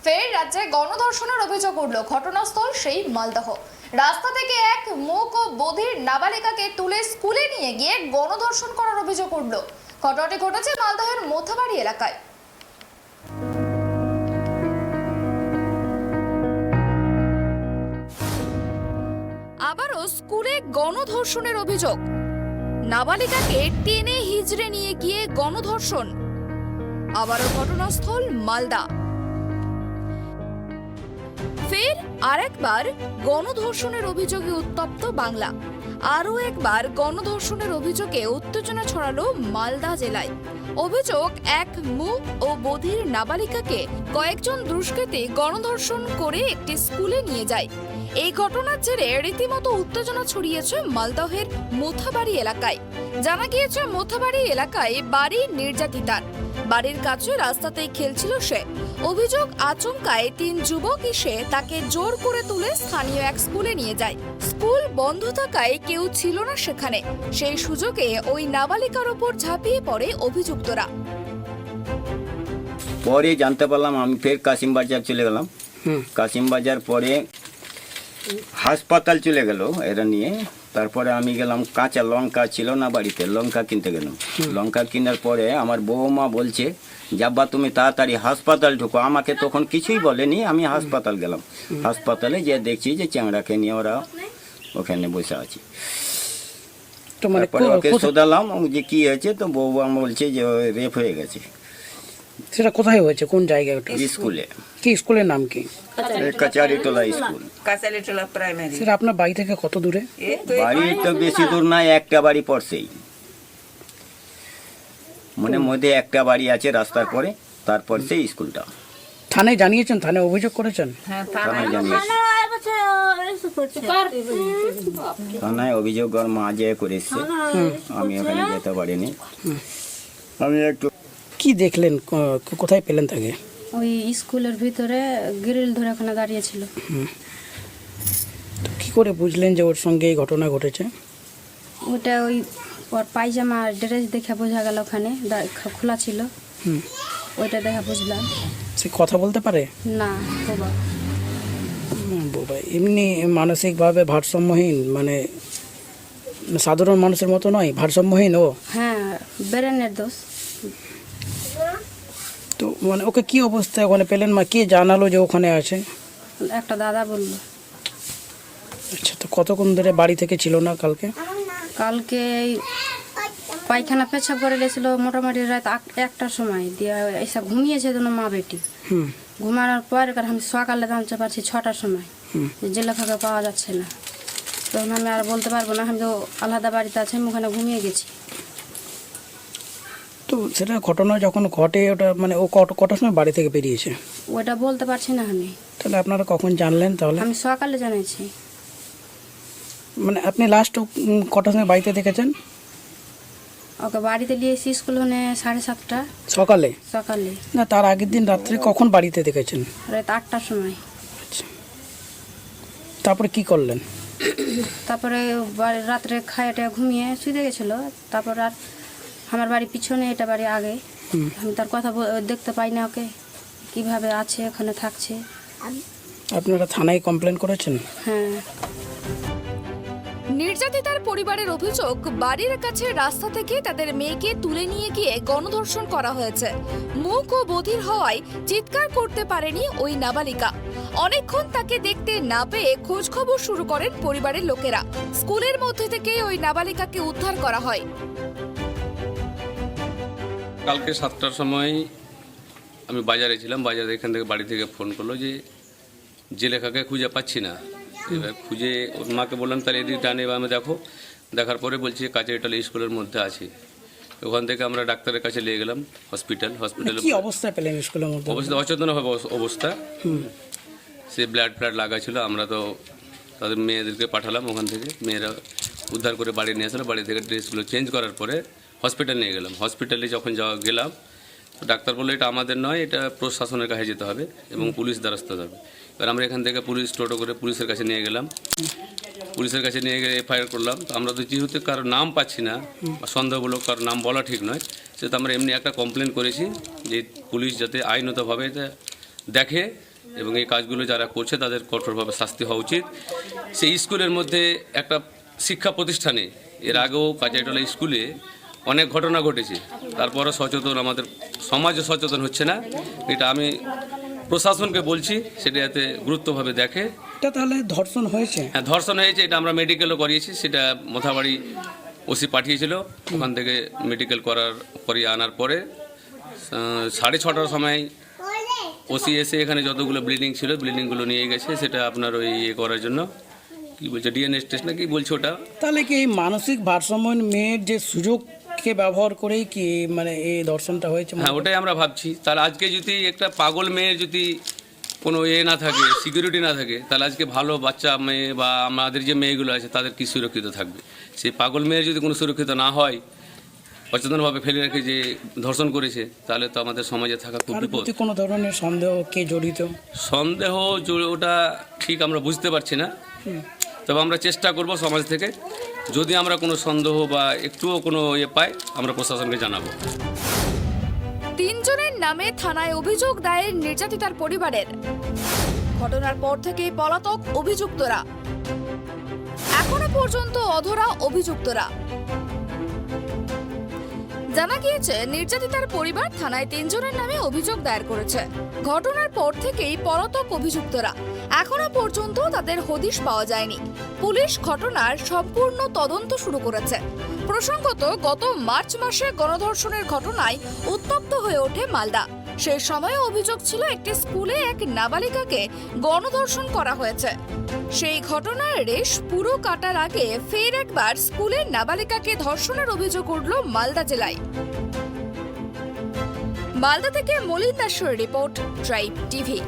ফের রাজ্যে গণধর্ষণের অভিযোগ উঠল। ঘটনাস্থল সেই মালদহ। রাস্তা থেকে এক মূক ও বধির নাবালিকাকে তুলে স্কুলে নিয়ে গিয়ে গণধর্ষণ করার অভিযোগ উঠল। ঘটনাটি ঘটেছে মালদহের মোথাবাড়ি এলাকায়। আবারও স্কুলে গণধর্ষণের অভিযোগ। নাবালিকাকে টেনে হিজড়ে নিয়ে গিয়ে গণধর্ষণ। আবারও ঘটনাস্থল মালদা। ফের আরেকবার গণধর্ষণের অভিযোগে উত্তপ্ত বাংলা। আরও একবার গণধর্ষণের অভিযোগে উত্তেজনা ছড়ালো মালদা জেলায়। অভিযোগ, এক মূক ও বধির নাবালিকাকে কয়েকজন দুষ্কৃতী গণধর্ষণ করে একটি স্কুলে নিয়ে যায়। এই ঘটনার জেরে রীতিমতো উত্তেজনা ছড়িয়েছে মালদহের মোথাবাড়ি এলাকায়। জানা গিয়েছে, মোথাবাড়ি এলাকায় বাড়ি নির্যাতিতার। বাড়ির কাছে রাস্তাতেই খেলছিল সে। অভিযোগ, আচমকায় 3 যুবক এসে তাকে জোর করে তুলে স্থানীয় এক স্কুলে নিয়ে যায়। স্কুল বন্ধ থাকায় কেউ ছিল না সেখানে। সেই সুযোগে ওই নাবালিকার উপর ঝাঁপিয়ে পড়ে অভিযুক্তরা। পরে জানতে পারলাম, আমি ফের কাশিমবাজার চলে গেলাম। কাশিমবাজার পরে হাসপাতাল চলে গেল এরা নিয়ে। তারপরে আমি গেলাম, কাঁচা লঙ্কা ছিল না বাড়িতে, লঙ্কা কিনতে গেলাম। লঙ্কা কেনার পরে আমার বৌমা বলছে, যাব্বা তুমি তাড়াতাড়ি হাসপাতাল ঢুকো। আমাকে তখন কিছুই বলেনি, আমি হাসপাতাল গেলাম। হাসপাতালে যে দেখছি যে চ্যাংড়াকে নিয়ে ওরা ওখানে বসে আছে। তারপরে ওকে শোধালাম যে কি হয়েছে, তো বৌমা বলছে যে রেপ হয়ে গেছে। সেটা কোথায় হয়েছে, কোন জায়গায়? ওটা স্কুলে। কি স্কুলের নাম কি? কাচারিটোলা স্কুল। কাচারিটোলা প্রাইমারি। সেটা আপনার বাড়ি থেকে কত দূরে? বাড়ি তো বেশি দূর না, একটা বাড়ি পড়ছেই, মানে মধ্যে একটা বাড়ি আছে রাস্তার পরে, তারপর সেই স্কুলটা। থানায় জানিয়েছেন? থানায় অভিযোগ করেছেন? হ্যাঁ, থানায় জানিয়েছি। থানায় অভিযোগ ওর মা যে করেছে, আমি ওখানে যেতে পারিনি। আমি একটু কি দেখলেন, কোথায় পেলেন তাকে? ওই স্কুলের ভিতরে গ্রিল ধরে ওখানে দাঁড়িয়েছিল। তো কি করে বুঝলেন যে ওর সঙ্গে এই ঘটনা ঘটেছে? ওটা ওই ওর পায়জামা ড্রেস দেখে বোঝা গেল, ওখানে খোলা ছিল। ওইটা দেখে বুঝলাম। সে কথা বলতে পারে না বাবা। বাবা, এমনি মানসিকভাবে ভারসাম্যহীন, মানে সাধারণ মানুষের মতো নয়, ভারসাম্যহীন ও। হ্যাঁ, ব্রেনের দোষ। তো মানে ওকে কি অবস্থায় ওখানে পেলেন, মা কে জানালো যে ওখানে আছে? একটা দাদা বলল। আচ্ছা, তো কতক্ষণ ধরে বাড়ি থেকে ছিল না কালকে? কালকে পায়খানা পেছাব করে গেছিল মোটামুটি রাত 1টার সময়। দিয়ে এসে ঘুমিয়েছে যেন মা বেটি। ঘুমানোর পর আমি সকালে জানতে পারছি 6টার সময় যে লেখাকে পাওয়া যাচ্ছে না। তখন আমি আর বলতে পারবো না, আমি তো আলাদা বাড়িতে আছি, আমি ওখানে ঘুমিয়ে গেছি। তো সেটা ঘটনা যখন ঘটে, ওটা মানে ও কটার সময় বাড়ি থেকে বেরিয়েছে? ওটা বলতে পারছি না আমি। তাহলে আপনারা কখন জানলেন তাহলে? আমি সকালে জানাইছি। মানে আপনি লাস্ট কটার সময় বাড়িতে দেখেছেন? ওকে বাড়িতে নিয়ে এসেছি স্কুল মানে 7:30 সকালে? সকালে না, তার আগের দিন রাত্রে কখন বাড়িতে দেখেছেন? রাত 8টার সময়। আচ্ছা, তারপরে কি করলেন? তারপরে রাত্রে খাইটা ঘুমিয়ে শুয়ে গেছিলো। তারপর আর আমার বাড়ি পিছনে, এটা বাড়ি আগে। আমি তার কথা দেখতে পাই না, ওকে কিভাবে আছে, ওখানে থাকছে। আপনারা থানায় কমপ্লেন করেছেন? হ্যাঁ। নির্যাতিতার পরিবারের অভিযোগ, বাড়ির কাছে রাস্তা থেকে তাদের মেয়েকে তুলে নিয়ে গিয়ে গণধর্ষণ করা হয়েছে। মূক ও বধির হওয়ায় চিৎকার করতে পারেনি ওই নাবালিকা। অনেকক্ষণ তাকে দেখতে না পেয়ে খোঁজ খবর শুরু করেন পরিবারের লোকেরা। স্কুলের মধ্যে থেকে ওই নাবালিকাকে উদ্ধার করা হয়। কালকে 7টার সময় আমি বাজারে ছিলাম। বাজারে এখান থেকে বাড়ি থেকে ফোন করলো যে লেখাকে খুঁজে পাচ্ছি না। এবার খুঁজে ওর মাকে বললাম, তাহলে এদিকে টানে এবার আমি দেখো। দেখার পরে বলছি কাচারিটোলা স্কুলের মধ্যে আছে। ওখান থেকে আমরা ডাক্তারের কাছে নিয়ে গেলাম হসপিটালে। কি অবস্থায় পেলেন স্কুলের মধ্যে? অবস্থা অচেতন অবস্থা। সে ব্লাড লাগা ছিল। আমরা তো তাদের মেয়েদেরকে পাঠালাম, ওখান থেকে মেয়েরা উদ্ধার করে বাড়ি নিয়ে আসলো। বাড়ি থেকে ড্রেসগুলো চেঞ্জ করার পরে হসপিটাল নিয়ে গেলাম। হসপিটালে যখন গেলাম, তো ডাক্তার বললো এটা আমাদের নয়, এটা প্রশাসনের কাছে যেতে হবে এবং পুলিশ দ্বারস্থ হতে হবে। এবার আমরা এখান থেকে টোটো করে পুলিশের কাছে নিয়ে গেলাম। পুলিশের কাছে নিয়ে গিয়ে এফআইআর করলাম। তো আমরা তো যেহেতু কারোর নাম পাচ্ছি না বা সন্দেহমূলক কারোর নাম বলা ঠিক নয়, সেহেতু আমরা এমনি একটা কমপ্লেন করেছি যে পুলিশ যাতে আইনতভাবে এটা দেখে এবং এই কাজগুলো যারা করছে তাদের কঠোরভাবে শাস্তি হওয়া উচিত। সেই স্কুলের মধ্যে একটা শিক্ষা প্রতিষ্ঠানে এর আগেও কাচাইটলা স্কুলে অনেক ঘটনা ঘটেছে, তারপরে সচেতন আমাদের সমাজও সচেতন হচ্ছে না। এটা আমি প্রশাসনকে বলছি সেটা যাতে গুরুত্বভাবে দেখে। এটা তাহলে ধর্ষণ হয়েছে? হ্যাঁ, ধর্ষণ হয়েছে, এটা আমরা মেডিকেলও করিয়েছি। সেটা মোথাবাড়ি ওসি পাঠিয়েছিল, ওখান থেকে মেডিকেল করিয়ে আনার পরে 6:30টার সময় ওসি এসে এখানে যতগুলো ব্লিডিং ছিল ব্লিডিংগুলো নিয়ে গেছে, সেটা আপনার ওই ইয়ে করার জন্য কী বলছে ডিএনএ টেস্ট না কি বলছে ওটা। তাহলে কি এই মানসিক ভারসাম্যহীন মেয়ের যে সুযোগকে ব্যবহার করেই কি মানে এই ধর্ষণটা হয়েছে? হ্যাঁ, ওটাই আমরা ভাবছি। তাহলে আজকে যদি একটা পাগল মেয়ের যদি কোনো না থাকে, সিকিউরিটি না থাকে, তাহলে আজকে ভালো বাচ্চা মেয়ে বা আমাদের যে মেয়েগুলো আছে তাদের কি সুরক্ষিত থাকবে? সেই পাগল মেয়ের যদি কোনো সুরক্ষিত না হয়, অচেতনভাবে ফেলে রেখে যে ধর্ষণ করেছে, তাহলে তো আমাদের সমাজে থাকা খুব তার বিপদ। প্রতি কোনো ধরনের সন্দেহ কে জড়িত? সন্দেহ ওটা ঠিক আমরা বুঝতে পারছি না, তবে আমরা চেষ্টা করব সমাজ থেকে যদি আমরা কোনো সন্দেহ বা একটুও কোনো পাই আমরা প্রশাসনকে জানাবো। 3 জনের নামে থানায় অভিযোগ দায়ের নির্যাতিতার পরিবারের। ঘটনার পর থেকে পলাতক অভিযুক্তরা, এখনো পর্যন্ত অধরা অভিযুক্তরা। জানা গিয়েছে নির্যাতিতার পরিবার থানায় 3 জনের নামে অভিযোগ দায়ের করেছে। ঘটনার পর থেকেই পলাতক অভিযুক্তরা, এখনো পর্যন্ত তাদের হদিশ পাওয়া যায়নি। পুলিশ ঘটনার সম্পূর্ণ তদন্ত শুরু করেছে। প্রসঙ্গত, গত মার্চ মাসে গণধর্ষণের ঘটনায় উত্তপ্ত হয়ে ওঠে মালদা। সেই সময় অভিযোগ ছিল একটি স্কুলে এক নাবালিকাকে গণধর্ষণ করা হয়েছে। সেই ঘটনার রেশ পুরো কাটার আগে ফের একবার স্কুলের নাবালিকাকে ধর্ষণের অভিযোগ উঠল মালদা জেলায়। মালদা থেকে মলিন দাসের রিপোর্ট, ট্রাইব টিভি।